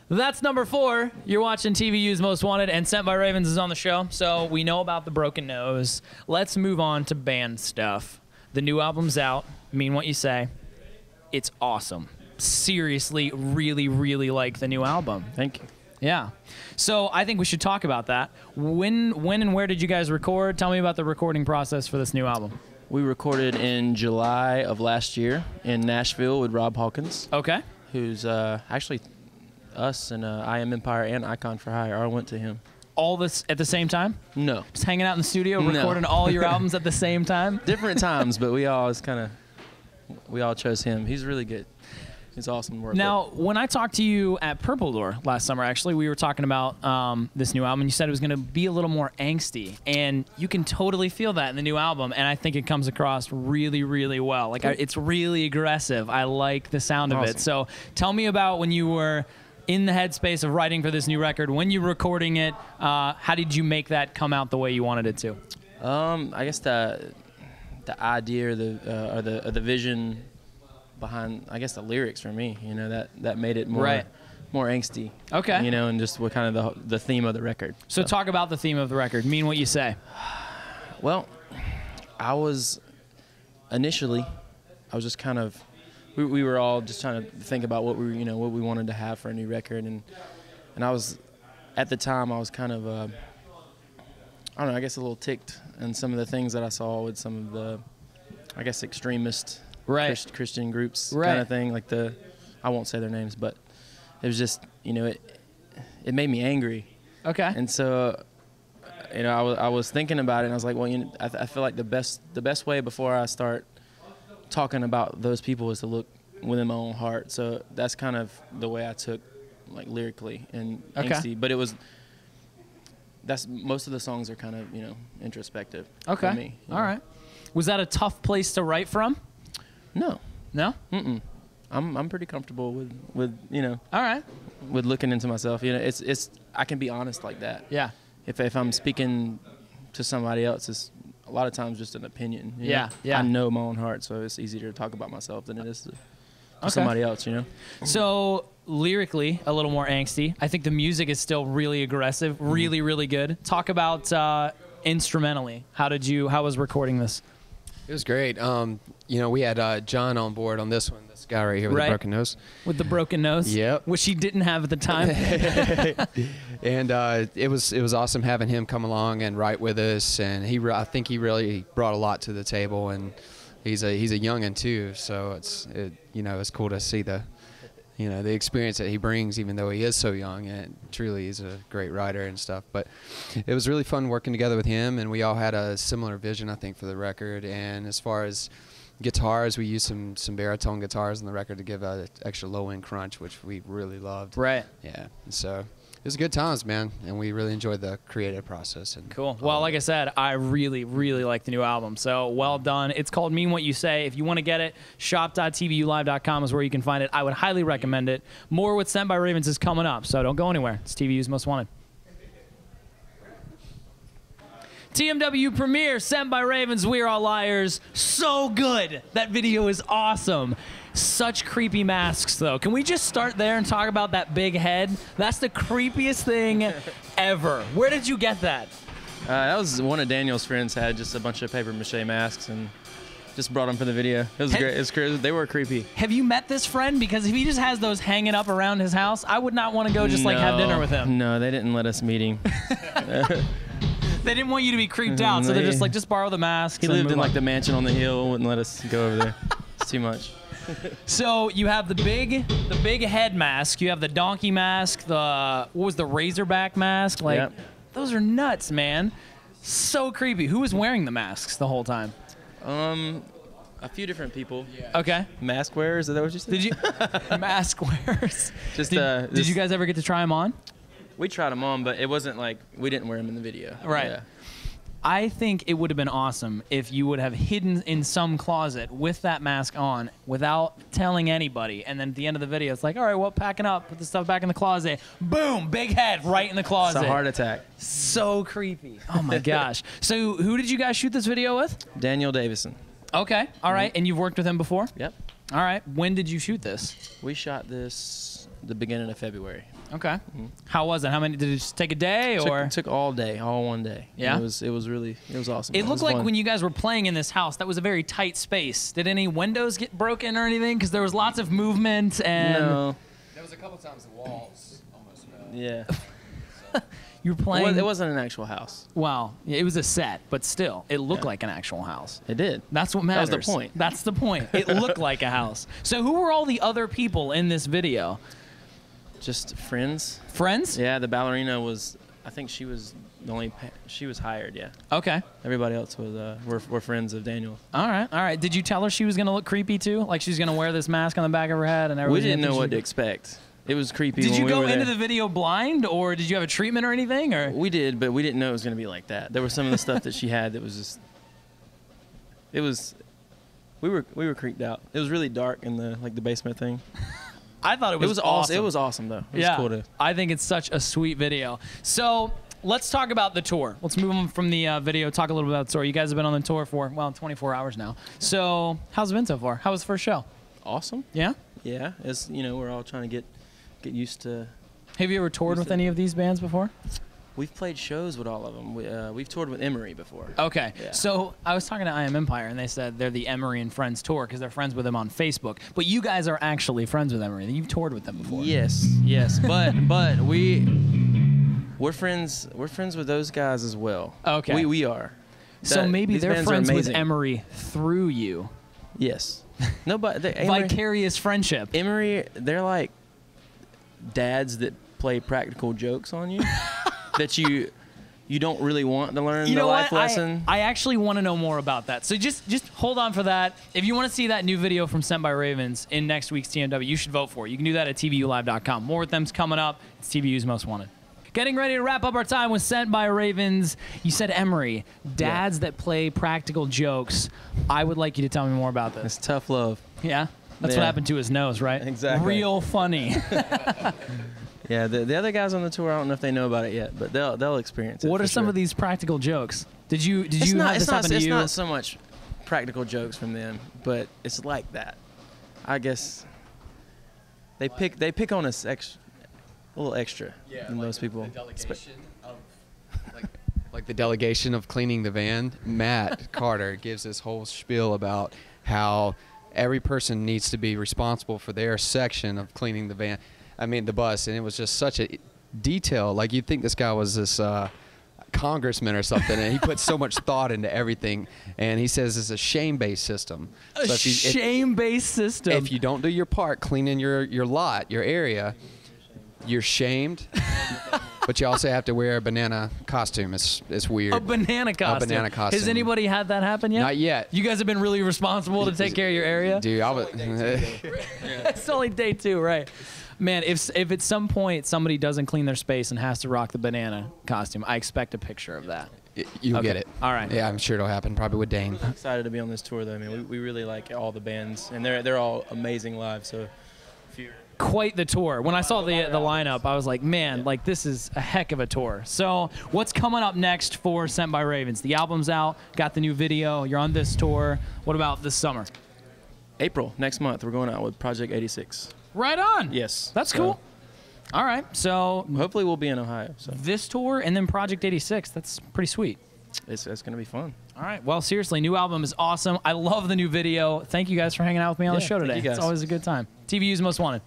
That's number 4. You're watching TVU's Most Wanted, and Sent by Ravens is on the show, so we know about the broken nose. Let's move on to band stuff. The new album's out, Mean What You Say. It's awesome. Seriously, really, really like the new album. Thank you. Yeah. So I think we should talk about that. When and where did you guys record? Tell me about the recording process for this new album. We recorded in July of last year in Nashville with Rob Hawkins. Okay. Who's actually us and I Am Empire and Icon for Hire. I went to him. All this at the same time? No. Just hanging out in the studio, No. recording all your albums at the same time? Different times, but we all chose him. He's really good. He's awesome to work Now, with. when I talked to you at Purple Door last summer, actually, we were talking about this new album, and you said it was going to be a little more angsty, and you can totally feel that in the new album, and I think it comes across really, really well. Like, it's really aggressive. I like the sound of it. So tell me about when you were in the headspace of writing for this new record, when you were recording it, how did you make that come out the way you wanted it to? I guess the idea or the vision behind, I guess, the lyrics for me, you know, that made it more angsty. Okay. You know, and just what kind of the theme of the record. So talk about the theme of the record. Mean What You Say. Well, I was just kind of, we were all just trying to think about what we wanted to have for a new record, and I was, at the time, I was kind of, I don't know, I guess a little ticked in some of the things that I saw with some of the, I guess, extremist Christian groups kind of thing, like I won't say their names, but it was just, you know, it made me angry. Okay. And so, you know, I was thinking about it, and I was like, well, you know, I feel like the best way before I start talking about those people is to look within my own heart. So that's kind of the way I took, like, lyrically and angsty. But most of the songs are kind of, you know, introspective. For me, all right. Was that a tough place to write from? No. No? Mm-mm. I'm pretty comfortable with you know. All right. With looking into myself, you know, it's I can be honest like that. Yeah. If I'm speaking to somebody else, it's a lot of times just an opinion. You know? Yeah. I know my own heart, so it's easier to talk about myself than it is to somebody else, you know. So lyrically, a little more angsty. I think the music is still really aggressive, really, really good. Talk about instrumentally. How was recording this? It was great. You know, we had John on board on this one. This guy right here with the broken nose. With the broken nose? Yep. Which he didn't have at the time. And it was awesome having him come along and write with us. And I think he really brought a lot to the table. And he's a youngin' too, so it's cool to see the experience that he brings, even though he is so young, and truly he's a great writer and stuff. But it was really fun working together with him, and we all had a similar vision, I think, for the record. And as far as guitars, we used some baritone guitars on the record to give an extra low-end crunch, which we really loved. Right. Yeah. So it was good times, man, and we really enjoyed the creative process. And cool. Well, like I said, I really, really like the new album. So well done. It's called Mean What You Say. If you want to get it, shop.tvulive.com is where you can find it. I would highly recommend it. More with Sent by Ravens is coming up, so don't go anywhere. It's TVU's Most Wanted. TMW premiere, Sent by Ravens, We're All Liars. So good. That video is awesome. Such creepy masks, though. Can we just start there and talk about that big head? That's the creepiest thing ever. Where did you get that? That was one of Daniel's friends had just a bunch of paper mache masks and just brought them for the video. It was great. It was crazy. They were creepy. Have you met this friend? Because if he just has those hanging up around his house, I would not want to go just like have dinner with him. No, they didn't let us meet him. They didn't want you to be creeped out, so they're just like, just borrow the mask. He lived in like the mansion on the hill, wouldn't let us go over there. It's too much. So you have the big head mask. You have the donkey mask. What was the razorback mask? Like, those are nuts, man. So creepy. Who was wearing the masks the whole time? A few different people. Yeah. Okay. Mask wearers. Is that what you said? Did you mask wearers? Did you guys ever get to try them on? We tried them on, but it wasn't like we didn't wear them in the video. Right. Yeah. I think it would have been awesome if you would have hidden in some closet with that mask on without telling anybody. And then at the end of the video, it's like, all right, well, packing up, put the stuff back in the closet. Boom, big head right in the closet. It's a heart attack. So creepy. Oh, my gosh. So who did you guys shoot this video with? Daniel Davison. Okay. All right. And you've worked with him before? Yep. All right. When did you shoot this? We shot this the beginning of February. Okay. How was it? How many did it just take a day or? Took all day, all one day. Yeah. It was awesome. It looked was like fun. when you guys were playing in this house, that was a very tight space. Did any windows get broken or anything? Because there was lots of movement and. No. There was a couple times the walls almost fell. Yeah. You were playing. It wasn't an actual house. Wow. Yeah, it was a set, but still, it looked like an actual house. It did. That's what matters. That was the point. That's the point. It looked like a house. So who were all the other people in this video? Just friends. Friends? Yeah, the ballerina was. I think she was the only. She was hired. Yeah. Okay. Everybody else was. Were friends of Daniel. All right. All right. Did you tell her she was going to look creepy too? Like she's going to wear this mask on the back of her head and everything? We didn't know what to expect. It was creepy. Did when you we go were into there. the video blind, or did you have a treatment or anything? Or We did, but we didn't know it was going to be like that. There was some of the stuff that she had that was just. It was. We were creeped out. It was really dark in the basement thing. I thought it was awesome. It was awesome though. It was cool to. I think it's such a sweet video. So let's talk about the tour. Let's move on from the video. Talk a little bit about the tour. You guys have been on the tour for 24 hours now. So how's it been so far? How was the first show? Awesome. Yeah. Yeah, it's we're all trying to get used to. Have you ever toured with any of these bands before? We've played shows with all of them. We've toured with Emery before. Okay. Yeah. So I was talking to I Am Empire, and they said they're the Emery and Friends Tour because they're friends with him on Facebook. But you guys are actually friends with Emery. You've toured with them before. Yes, but we're friends. We're friends with those guys as well. Okay. We are. So maybe these they're bands are friends with amazing. Emery through you. Yes. No, but Vicarious friendship. Emery, they're like dads that play practical jokes on you that you don't really want to learn the life lesson. I actually want to know more about that. So just hold on for that. If you want to see that new video from Sent by Ravens in next week's TMW, you should vote for it. You can do that at TVUlive.com. More with them's coming up. It's TVU's Most Wanted. Getting ready to wrap up our time with Sent by Ravens. You said Emery, dads that play practical jokes. I would like you to tell me more about this. It's tough love. Yeah? That's what happened to his nose, right? Exactly. Real funny. Yeah, the other guys on the tour, I don't know if they know about it yet, but they'll experience it. What are for some sure. of these practical jokes? Did you have this happen to It's you? not so much practical jokes from them, but it's like that. I guess they pick on us a little extra than most people. The delegation of, like the delegation of cleaning the van. Matt Carter gives this whole spiel about how every person needs to be responsible for their section of cleaning the van. I mean the bus, and it was just such a detail. Like you'd think this guy was this congressman or something, and he puts so much thought into everything. And he says it's a shame-based system. A shame-based system. If you don't do your part cleaning your lot, your area, you're shamed. But you also have to wear a banana costume. It's weird. A banana costume. A banana costume. Has anybody had that happen yet? Not yet. You guys have been really responsible to take care of your area? Dude, I was. It's only day 2, right? Man, if at some point somebody doesn't clean their space and has to rock the banana costume, I expect a picture of that. You'll Okay. get it. All right. Yeah, I'm sure it'll happen. Probably with Dane. Excited to be on this tour though. I mean, we really like all the bands, and they're all amazing live. So if you're Quite the tour. When I saw the lineup, I was like, man, like this is a heck of a tour. So what's coming up next for Sent by Ravens? The album's out, got the new video, you're on this tour. What about this summer? April next month, we're going out with Project 86. Right on. Yes. That's So cool. All right. So Hopefully we'll be in Ohio. So this tour and then Project 86. That's pretty sweet. it's going to be fun. All right. Well, seriously, new album is awesome. I love the new video. Thank you guys for hanging out with me on the Yeah, show thank today. you guys. It's always a good time. TVU's Most Wanted.